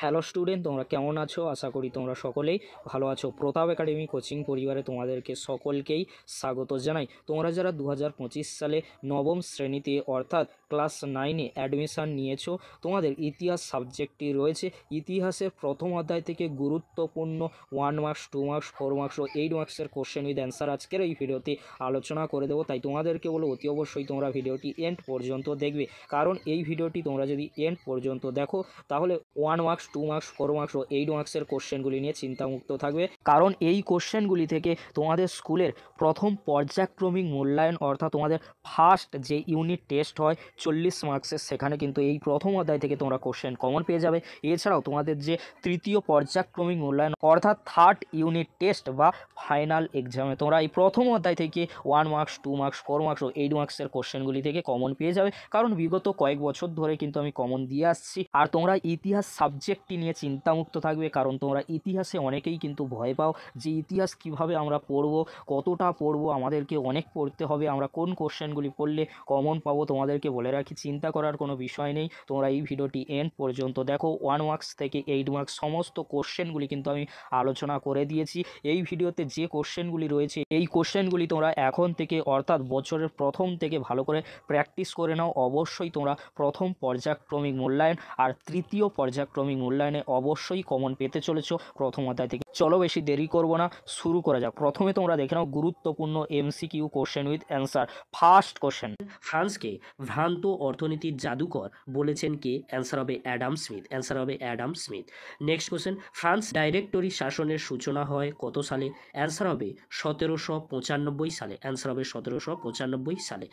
Hello student, তোমরা কেমন আছো? আশা করি তোমরা সকলেই ভালো আছো। প্রতাপ একাডেমি কোচিং পরিবারে তোমাদেরকে সকলকেই স্বাগত জানাই। তোমরা যারা 2025 সালে নবম শ্রেণীতে অর্থাৎ ক্লাস 9-এ অ্যাডমিশান নিয়েছো, তোমাদের ইতিহাস সাবজেক্টটি রয়েছে। ইতিহাসের প্রথম অধ্যায় থেকে গুরুত্বপূর্ণ 1 মার্কস, 2 মার্কস, 4 মার্কস ও 8 মার্কসের কোশ্চেন উইথ অ্যান্সার আজকের এই ভিডিওতে আলোচনা করে দেবো। তাই তোমাদেরকে বলো অতি অবশ্যই তোমরা ভিডিওটি এন্ড পর্যন্ত দেখবে, কারণ এই ভিডিওটি তোমরা যদি এন্ড পর্যন্ত দেখো তাহলে 1 মার্কস, 2 মার্কস, 4 মার্কস ও 8 মার্কসের কোশ্চেনগুলি নিয়ে চিন্তামুক্ত থাকবে। কারণ এই কোশ্চেনগুলি থেকে তোমাদের স্কুলের প্রথম পর্যায়ক্রমিক মূল্যায়ন অর্থাৎ তোমাদের ফার্স্ট যে ইউনিট টেস্ট হয় 40 মার্কসের, সেখানে কিন্তু এই প্রথম অধ্যায় থেকে তোমরা কোশ্চেন কমন পেয়ে যাবে। এছাড়াও তোমাদের যে তৃতীয় পর্যায়ক্রমিক মূল্যায়ন অর্থাৎ থার্ড ইউনিট টেস্ট বা ফাইনাল এক্সামে তোমরা এই প্রথম অধ্যায় থেকে 1 মার্কস, 2 মার্কস, 4 মার্কস ও 8 মার্কসের কোশ্চেনগুলি থেকে কমন পেয়ে যাবে। কারণ বিগত কয়েক বছর ধরে কিন্তু আমি কমন দিয়ে আসছি। আর তোমরা ইতিহাস সাবজেক্টটি নিয়ে চিন্তামুক্ত থাকবে, কারণ তোমরা ইতিহাসে অনেকেই কিন্তু ভয় পাও যে ইতিহাস কিভাবে আমরা পড়বো, কতটা পড়বো, আমাদেরকে অনেক পড়তে হবে, আমরা কোন কোশ্চেনগুলি পড়লে কমন পাবো। তোমাদেরকে বলে রাখি, চিন্তা করার কোনো বিষয় নেই। তোমরা এই ভিডিওটি এন্ড পর্যন্ত দেখো। 1 মার্কস থেকে 8 মার্কস সমস্ত কোশ্চেনগুলি কিন্তু আমি আলোচনা করে দিয়েছি। এই ভিডিওতে যে কোশ্চেনগুলি রয়েছে এই কোশ্চেনগুলি তোমরা এখন থেকে অর্থাৎ বছরের প্রথম থেকে ভালো করে প্র্যাকটিস করে নাও। অবশ্যই তোমরা প্রথম পর্যায়ক্রমিক মূল্যায়ন আর তৃতীয় পর্যায়ক্রমিক মূল্যায়নে অবশ্যই কমন পেতে চলেছো প্রথম অধ্যায় থেকে। চলো বেশি দেরি করব না, শুরু করা যাক। প্রথমে তোমরা দেখে নাও গুরুত্বপূর্ণ MCQ question with answer. First question, ফ্রান্সকে ভ্রান্ত অর্থনীতির জাদুকর বলেছেন কে? অ্যান্সার হবে অ্যাডাম স্মিথ। অ্যান্সার হবে Adam Smith. Next question, France directory শাসনের সূচনা হয় কত সালে? অ্যান্সার হবে 1795 সালে। অ্যান্সার হবে 1795 সালে।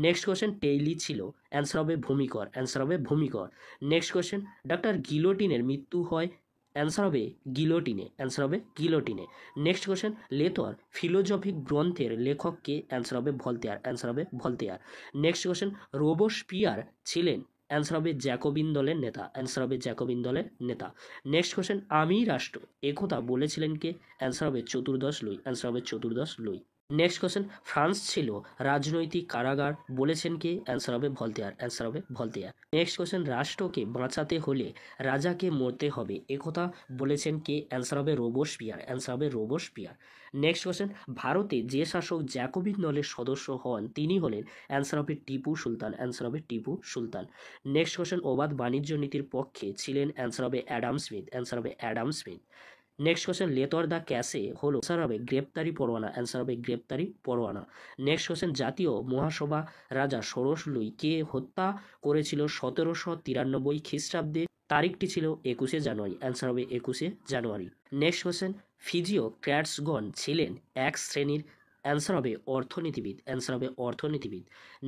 নেক্সট কোশ্চেন, টেইলি ছিল? অ্যান্সার হবে ভূমিকর। অ্যান্সার হবে ভূমিকর। নেক্সট কোশ্চেন, ডক্টর গিলোটিনের মৃত্যু হয়? অ্যান্সার হবে গিলোটিনে। অ্যান্সার হবে গিলোটিনে। নেক্সট কোশ্চেন, লেথর ফিলোজফিক গ্রন্থের লেখককে? অ্যান্সার হবে ভলতেয়ার। অ্যান্সার হবে ভলতেয়ার। নেক্সট কোশ্চেন, রোবসপিয়ার ছিলেন? অ্যান্সার হবে জ্যাকোবিন দলের নেতা। অ্যান্সার হবে জ্যাকোবিন দলের নেতা। নেক্সট কোশ্চেন, আমি রাষ্ট্র একথা বলেছিলেন কে? অ্যান্সার হবে চতুর্দশ লুই। অ্যান্সার হবে চতুর্দশ লুই। নেক্সট কোশ্চেন, ফ্রান্স ছিল রাজনৈতিক কারাগার বলেছেন কে? অ্যান্সার হবে ভলতেয়ার। অ্যান্সার হবে ভলতেয়ার। নেক্সট কোশ্চেন, রাষ্ট্রকে বাঁচাতে হলে রাজাকে মরতে হবে একথা বলেছেন কে? অ্যান্সার হবে রোবসপিয়ার। অ্যান্সার হবে রোবসপিয়ার। নেক্সট কোশ্চেন, ভারতে যে শাসক জ্যাকোবিন দলের সদস্য হন তিনি হলেন? অ্যান্সার হবে টিপু সুলতান। অ্যান্সার হবে টিপু সুলতান। নেক্সট কোশ্চেন, অবাধ বাণিজ্য নীতির পক্ষে ছিলেন? অ্যান্সার হবে অ্যাডাম স্মিথ। অ্যান্সার হবে অ্যাডাম স্মিথ। নেক্সট কোশ্চেন, লেতর দ্য ক্যাসে হলো? অ্যান্সার হবে গ্রেপ্তারি পরোয়ানা। অ্যান্সার হবে গ্রেপ্তারি পরোয়ানা। নেক্সট কোশ্চেন, জাতীয় মহাসভা রাজা ষোড়শ লুই কে হত্যা করেছিল 1793 খ্রিস্টাব্দে? তারিখটি ছিল 21শে জানুয়ারি। অ্যান্সার হবে 21শে জানুয়ারি। নেক্সট কোশ্চেন, ফিজিও ক্র্যাটসগণ ছিলেন এক শ্রেণীর? অ্যান্সার হবে অর্থনীতিবিদ। অ্যান্সার হবে অর্থনীতিবিদ।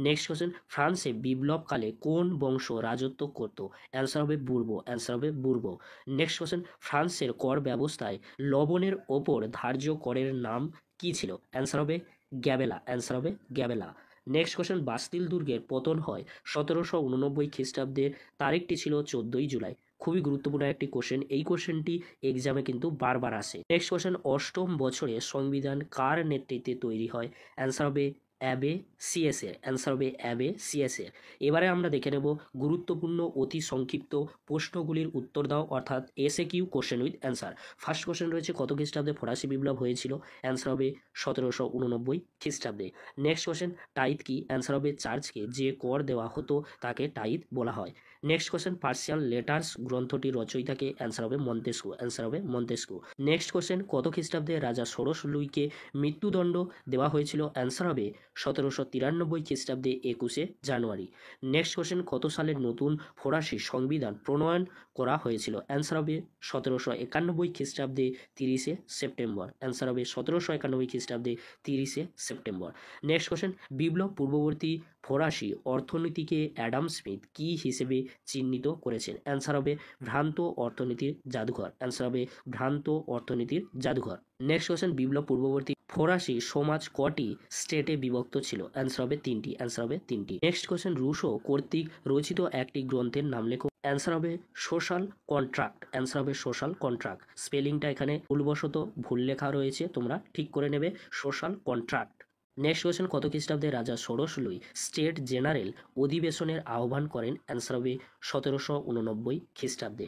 নেক্সট কোশ্চেন, ফ্রান্সে বিপ্লবকালে কোন বংশ রাজত্ব করত? অ্যান্সার হবে বুর্বো। অ্যান্সার হবে বুর্বো। নেক্সট কোশ্চেন, ফ্রান্সের কর ব্যবস্থায় লবণের ওপর ধার্য করের নাম কি ছিল? অ্যান্সার হবে গ্যাবেলা। অ্যান্সার হবে গ্যাবেলা। নেক্সট কোশ্চেন, বাস্তিল দুর্গের পতন হয় 1789 খ্রিস্টাব্দের? তারিখটি ছিল 14ই জুলাই। খুবই গুরুত্বপূর্ণ একটি কোশ্চেন। এই কোশ্চেনটি এক্সামে কিন্তু বারবার আসে। নেক্সট কোশ্চেন, অষ্টম বছরে সংবিধান কার নেতৃত্বে তৈরি হয়? অ্যান্সার হবে অ্যাবে সিএসের। অ্যান্সার হবে অ্যাবে সিএসের। এবারে আমরা দেখে নেব গুরুত্বপূর্ণ অতি সংক্ষিপ্ত প্রশ্নগুলির উত্তর দাও, অর্থাৎ SAQ question with answer. First question রয়েছে, কত খ্রিস্টাব্দে ফরাসি বিপ্লব হয়েছিল? অ্যান্সার হবে 1789 খ্রিস্টাব্দে। নেক্সট কোশ্চেন, টাইথ কি? অ্যান্সার হবে চার্চকে যে কর দেওয়া হতো তাকে টাইথ বলা হয়। নেক্সট কোশ্চেন, পার্সিয়ান লেটার্স গ্রন্থটির রচয়িতাকে? অ্যান্সার হবে মন্তেস্কু। অ্যান্সার হবে মন্তেস্কু। নেক্সট কোশ্চেন, কত খ্রিস্টাব্দে রাজা ষোড়শ লুইকে মৃত্যুদণ্ড দেওয়া হয়েছিল? অ্যান্সার হবে 1793 খ্রিস্টাব্দে 21শে জানুয়ারি। নেক্সট কোশ্চেন, কত সালের নতুন ফরাসি সংবিধান প্রণয়ন করা হয়েছিল? অ্যান্সার হবে 1791 খ্রিস্টাব্দে 30শে সেপ্টেম্বর। অ্যান্সার হবে 1791 খ্রিস্টাব্দে 30শে সেপ্টেম্বর। নেক্সট কোশ্চেন, বিপ্লব পূর্ববর্তী ফরাসি অর্থনীতিকে অ্যাডাম স্মিথ কি হিসেবে চিহ্নিত করেছেন? অ্যান্সার হবে ভ্রান্ত অর্থনীতির জাদুঘর। অ্যান্সার হবে ভ্রান্ত অর্থনীতির জাদুঘর। নেক্সট কোশ্চেন, বিপ্লব পূর্ববর্তী ফরাসি সমাজ কটি স্টেটে বিভক্ত ছিল? অ্যান্সার হবে 3টি। অ্যান্সার হবে 3টি। নেক্সট কোশ্চেন, রুশো কর্তৃক রচিত একটি গ্রন্থের নাম লেখো। অ্যান্সার হবে সোশ্যাল কন্ট্রাক্ট। অ্যান্সার হবে সোশ্যাল কন্ট্রাক্ট। স্পেলিংটা এখানে ভুলবশত ভুল লেখা রয়েছে, তোমরা ঠিক করে নেবে। Social contract. নেক্সট কোয়েশ্চেন, কত খ্রিস্টাব্দে রাজা ষোড়শ লুই স্টেট জেনারেল অধিবেশনের আহ্বান করেন? অ্যান্সার হবে 1789 খ্রিস্টাব্দে।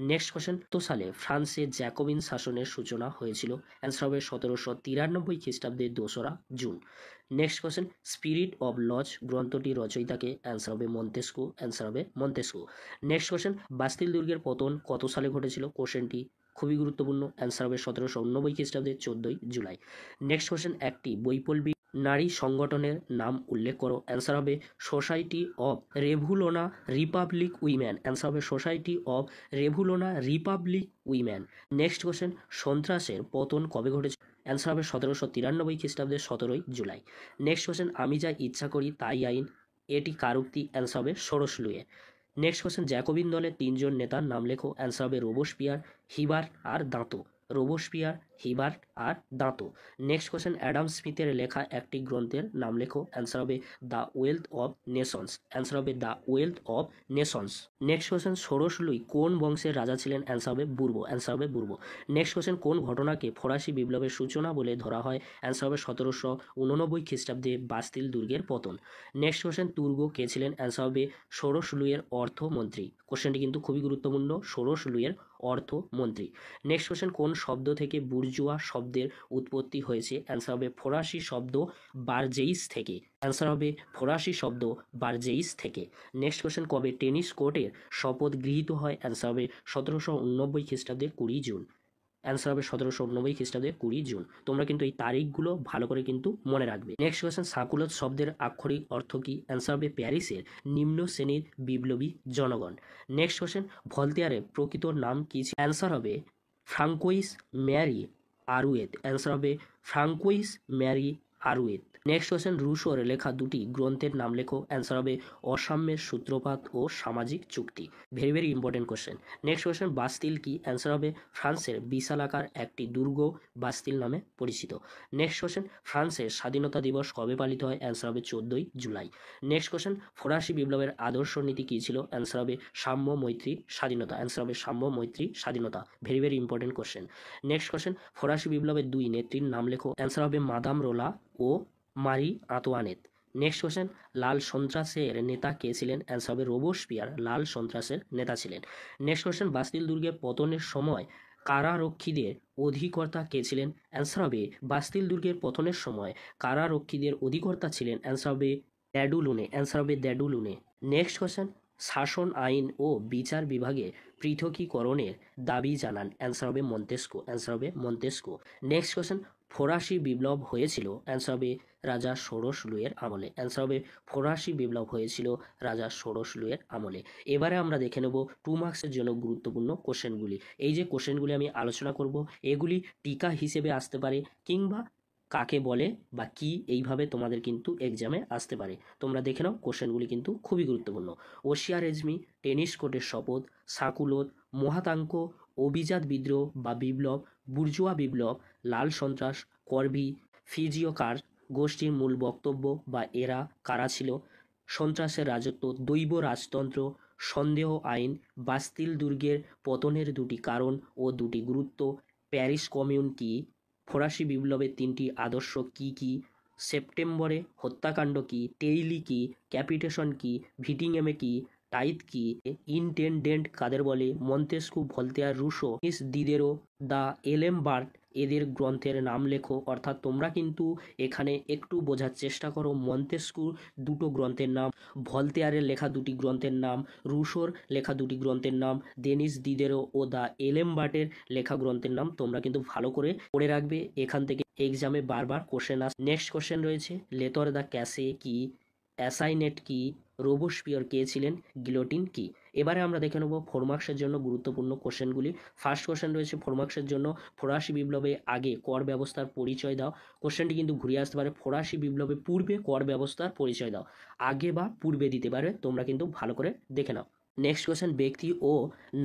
নেক্সট কোয়েশ্চেন, কত সালে ফ্রান্সে জ্যাকোবিন শাসনের সূচনা হয়েছিল? অ্যান্সার হবে 1793 খ্রিস্টাব্দে 2রা June. Next question, Spirit of Laws গ্রন্থটি রচয়িতাকে? অ্যান্সার হবে মন্তেস্কু। অ্যান্সার হবে মন্তেস্কু। নেক্সট কোয়েশ্চেন, বাস্তিল দুর্গের পতন কত সালে ঘটেছিল? কোশ্চেনটি খুবই গুরুত্বপূর্ণ। অ্যান্সার হবে 1789 খ্রিস্টাব্দে 14ই জুলাই। নেক্সট কোয়েশ্চেন, একটি বৈপ্লবিক নারী সংগঠনের নাম উল্লেখ করো। অ্যান্সার হবে Society of Revolutionary Republic Women. Answer হবে Society of Revolutionary Republic Women. Next question, সন্ত্রাসের পতন কবে ঘটেছে? অ্যান্সার হবে 1793 খ্রিস্টাব্দে 17ই জুলাই। নেক্সট কোয়েশ্চেন, আমি যা ইচ্ছা করি তাই আইন, এটি কার উক্তি? অ্যান্সার হবে ষোড়শ লুইয়ে। নেক্সট কোয়েশ্চেন, জ্যাকোবিন দলের 3জন নেতার নাম লেখো। অ্যান্সার হবে রোবোস্পিয়ার, হিবার্ট আর দাঁতো। রোবোস্পিয়ার, হিবার্ট আর দাঁতো। নেক্সট কোয়েশ্চেন, অ্যাডাম স্মিথের লেখা একটি গ্রন্থের নাম লেখো। অ্যান্সার হবে The Wealth of Nations. Answer হবে The Wealth of Nations. Next question, ষোড়শ লুই কোন বংশের রাজা ছিলেন? অ্যান্সার হবে বুর্বো। অ্যান্সার হবে বুর্বো। নেক্সট কোয়েশ্চেন, কোন ঘটনাকে ফরাসি বিপ্লবের সূচনা বলে ধরা হয়? অ্যান্সার হবে 1789 খ্রিস্টাব্দে বাস্তিল দুর্গের পতন। নেক্সট কোয়েশ্চেন, তুর্গ কে ছিলেন? অ্যান্সার হবে ষোড়শ লুইয়ের অর্থমন্ত্রী। কোশ্চেনটি কিন্তু খুবই গুরুত্বপূর্ণ, ষোড়শ লুইয়ের অর্থমন্ত্রী। নেক্সট কোয়েশ্চেন, কোন শব্দ থেকে বুর্জুয়া শব্দের উৎপত্তি হয়েছে? অ্যান্সার হবে ফরাসি শব্দ বারজেইস থেকে। অ্যান্সার হবে ফরাসি শব্দ বারজেইস থেকে। নেক্সট কোয়েশ্চেন, কবে টেনিস কোর্টের শপথ গৃহীত হয়? অ্যান্সার হবে 1789 খ্রিস্টাব্দে 20 জুন। অ্যান্সার হবে 1789 খ্রিস্টাব্দে 20 জুন। তোমরা কিন্তু এই তারিখগুলো ভালো করে কিন্তু মনে রাখবে। নেক্সট কোয়েশ্চেন, সাকুলত শব্দের আক্ষরিক অর্থ কি? অ্যান্সার হবে প্যারিসের নিম্ন শ্রেণীর বিপ্লবী জনগণ। নেক্সট কোয়েশ্চেন, ভলতেয়ারের প্রকৃত নাম কি ছিল? অ্যান্সার হবে ফ্রাঙ্কোইস ম্যারি আরুয়েত। অ্যান্সার হবে ফ্রাঙ্কোইস ম্যারি আরুয়েত। নেক্সট কোয়েশ্চেন, রুশোর লেখা দুটি গ্রন্থের নাম লেখো। অ্যান্সার হবে অসাম্যের সূত্রপাত ও সামাজিক চুক্তি। Very very important question. Next question, Bastille কি? অ্যান্সার হবে ফ্রান্সের বিশালাকার একটি দুর্গ বাস্তিল নামে পরিচিত। নেক্সট কোয়েশ্চেন, ফ্রান্সের স্বাধীনতা দিবস কবে পালিত হয়? অ্যান্সার হবে 14ই জুলাই। নেক্সট কোয়েশ্চেন, ফরাসি বিপ্লবের আদর্শ নীতি কী ছিল? অ্যান্সার হবে সাম্য, মৈত্রী, স্বাধীনতা। অ্যান্সার হবে সাম্য, মৈত্রী, স্বাধীনতা। Very very important question. Next question, ফরাসি বিপ্লবের দুই নেত্রীর নাম লেখো। অ্যান্সার হবে মাদাম রোলা ও মারি আতোয়ানেত। নেক্সট কোয়েশ্চেন, লাল সন্ত্রাসের নেতা কে ছিলেন? অ্যান্সার হবে রোবোস্পিয়ার লাল সন্ত্রাসের নেতা ছিলেন। নেক্সট কোয়েশ্চেন, বাস্তিল দুর্গের পতনের সময় কারারক্ষীদের অধিকর্তা কে ছিলেন? অ্যান্সার হবে বাস্তিল দুর্গের পতনের সময় কারারক্ষীদের অধিকর্তা ছিলেন। অ্যান্সার হবে দ্যাডুলুনে। অ্যান্সার হবে দ্যাডুলুনে। নেক্সট কোয়েশ্চেন, শাসন আইন ও বিচার বিভাগে পৃথকীকরণের দাবি জানান। অ্যান্সার হবে মন্তেস্কো। অ্যান্সার হবে মন্তেস্কো। নেক্সট কোয়েশ্চেন, ফরাসি বিপ্লব হয়েছিল? অ্যান্সার হবে রাজা ষোড়শ লুইয়ের আমলে। অ্যান্সার হবে ফরাসি বিপ্লব হয়েছিল রাজা ষোড়শ লুইয়ের আমলে। এবারে আমরা দেখে নেব 2 মার্কসের জন্য গুরুত্বপূর্ণ কোশ্চেনগুলি। এই যে কোশ্চেনগুলি আমি আলোচনা করব, এগুলি টিকা হিসেবে আসতে পারে কিংবা কাকে বলে বা কি, এইভাবে তোমাদের কিন্তু এক্সামে আসতে পারে। তোমরা দেখে নাও, কোশ্চেনগুলি কিন্তু খুবই গুরুত্বপূর্ণ। ওশিয়া রেজমি, টেনিস কোর্টের শপথ, সাকুলোত, মহাতাঙ্ক, অভিজাত বিদ্রোহ বা বিপ্লব, বুর্জোয়া বিপ্লব, লাল সন্ত্রাস, করভি, ফিজিওকার গোষ্ঠীর মূল বক্তব্য বা এরা কারা ছিল, সন্ত্রাসের রাজত্ব, দৈব রাজতন্ত্র, সন্দেহ আইন, বাস্তিল দুর্গের পতনের দুটি কারণ ও দুটি গুরুত্ব, প্যারিস কমিউন কি, ফরাসি বিপ্লবের 3টি আদর্শ কি কি, সেপ্টেম্বরে হত্যাকাণ্ড কি, টেইলি কি, ক্যাপিটেশন কি, ভিটিংএমে কি, টাইত কি, ইনটেন্ডেন্ট কাদের বলে, মন্তেস্কু, ভলতেয়ার, রুশো, মিস দিদেরো, দ্য এলেমবার্ট এদের গ্রন্থের নাম লেখো। অর্থাৎ তোমরা কিন্তু এখানে একটু বোঝার চেষ্টা করো, মন্তেস্কুর দুটো গ্রন্থের নাম, ভলতেয়ারের লেখা দুটি গ্রন্থের নাম, রুশোর লেখা দুটি গ্রন্থের নাম, দেনিস দিদেরো ও দ্য এলেমবার্টের লেখা গ্রন্থের নাম তোমরা কিন্তু ভালো করে পড়ে রাখবে। এখান থেকে এক্সামে বারবার কোশ্চেন আসে। নেক্সট কোশ্চেন রয়েছে, লেতর দ্য ক্যাসে কি, অ্যাসাইনেট কি, রোবোস্পিয়ার কে ছিলেন, গিলোটিন কি। এবারে আমরা দেখে নেব 4 মার্কসের জন্য গুরুত্বপূর্ণ কোশ্চেনগুলি। ফার্স্ট কোশ্চেন রয়েছে 4 মার্কসের জন্য, ফরাসি বিপ্লবে আগে কর ব্যবস্থার পরিচয় দাও। কোশ্চেনটি কিন্তু ঘুরিয়ে আসতে পারে, ফরাসি বিপ্লবে পূর্বে কর ব্যবস্থার পরিচয় দাও। আগে বা পূর্বে দিতে পারে, তোমরা কিন্তু ভালো করে দেখে নাও। নেক্সট কোশ্চেন, ব্যক্তি ও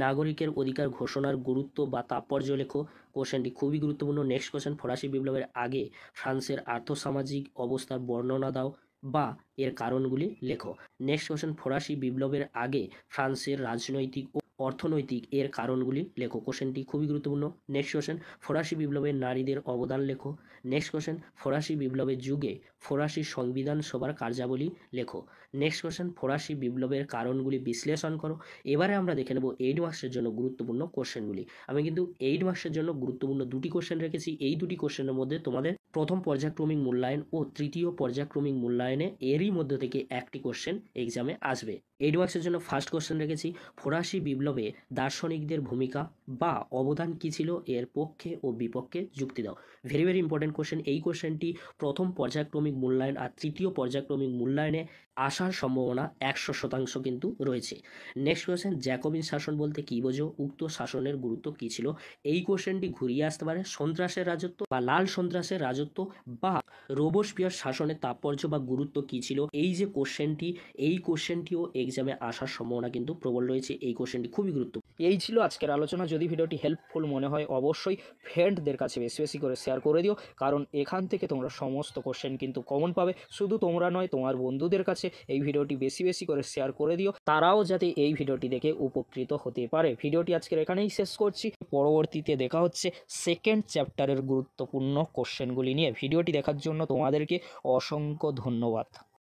নাগরিকের অধিকার ঘোষণার গুরুত্ব বা তাৎপর্য লেখো। কোশ্চেনটি খুবই গুরুত্বপূর্ণ। নেক্সট কোশ্চেন, ফরাসি বিপ্লবের আগে ফ্রান্সের আর্থসামাজিক অবস্থার বর্ণনা দাও বা এর কারণগুলি লেখো। নেক্সট কোশ্চেন, ফরাসি বিপ্লবের আগে ফ্রান্সের রাজনৈতিক ও অর্থনৈতিক এর কারণগুলি লেখো। কোশ্চেনটি খুবই গুরুত্বপূর্ণ। নেক্সট কোশ্চেন, ফরাসি বিপ্লবের নারীদের অবদান লেখো। নেক্সট কোশ্চেন, ফরাসি বিপ্লবের যুগে ফরাসি সংবিধান সভার কার্যাবলী লেখো। নেক্সট কোশ্চেন, ফরাসি বিপ্লবের কারণগুলি বিশ্লেষণ করো। এবারে আমরা দেখে নেব 8 মার্কসের জন্য গুরুত্বপূর্ণ কোশ্চেনগুলি। আমি কিন্তু 8 মার্কসের জন্য গুরুত্বপূর্ণ দুটি কোশ্চেন রেখেছি। এই দুটি কোশ্চেনের মধ্যে তোমাদের প্রথম পর্যায়ক্রমিক মূল্যায়ন ও তৃতীয় পর্যায়ক্রমিক মূল্যায়নে এরই মধ্যে থেকে একটি কোশ্চেন এক্সামে আসবে। 8 মার্কসের জন্য ফার্স্ট কোশ্চেন রেখেছি, ফরাসি বিপ্লবে দার্শনিকদের ভূমিকা বা অবদান কী ছিল, এর পক্ষে ও বিপক্ষে যুক্তি দাও। Very very important question. এই কোশ্চেনটি প্রথম পর্যায়ক্রমিক মূল্যায়ন আর তৃতীয় পর্যায়ক্রমিক মূল্যায়নে আসার সম্ভাবনা 100% কিন্তু রয়েছে। নেক্সট কোশ্চেন, জ্যাকোবিন শাসন বলতে কী বোঝো, উক্ত শাসনের গুরুত্ব কী ছিল। এই কোশ্চেনটি ঘুরিয়ে আসতে পারে সন্ত্রাসের রাজত্ব বা লাল সন্ত্রাসের রাজত্ব বা রোবোস্পিয়ার শাসনের তাৎপর্য বা গুরুত্ব কী ছিল। এই যে কোশ্চেনটি, এই কোশ্চেনটিও এক্সামে আসার সম্ভাবনা কিন্তু প্রবল রয়েছে। এই কোশ্চেনটি খুবই গুরুত্বপূর্ণ। এই ছিল আজকের আলোচনা। যদি ভিডিওটি হেল্পফুল মনে হয় অবশ্যই ফ্রেন্ডদের কাছে বেশি বেশি করে শেয়ার করে দিও, কারণ এখান থেকে তোমরা সমস্ত কোশ্চেন কিন্তু কমন পাবে। শুধু তোমরা নয়, তোমার বন্ধুদের কাছে এই ভিডিওটি বেশি বেশি করে শেয়ার করে দিও, তারাও যাতে এই ভিডিওটি দেখে উপকৃত হতে পারে। ভিডিওটি আজকের এখানেই শেষ করছি। পরবর্তীতে দেখা হচ্ছে সেকেন্ড চ্যাপ্টারের গুরুত্বপূর্ণ কোশ্চেনগুলি নিয়ে। ভিডিওটি দেখার জন্য তোমাদেরকে অসংখ্য ধন্যবাদ।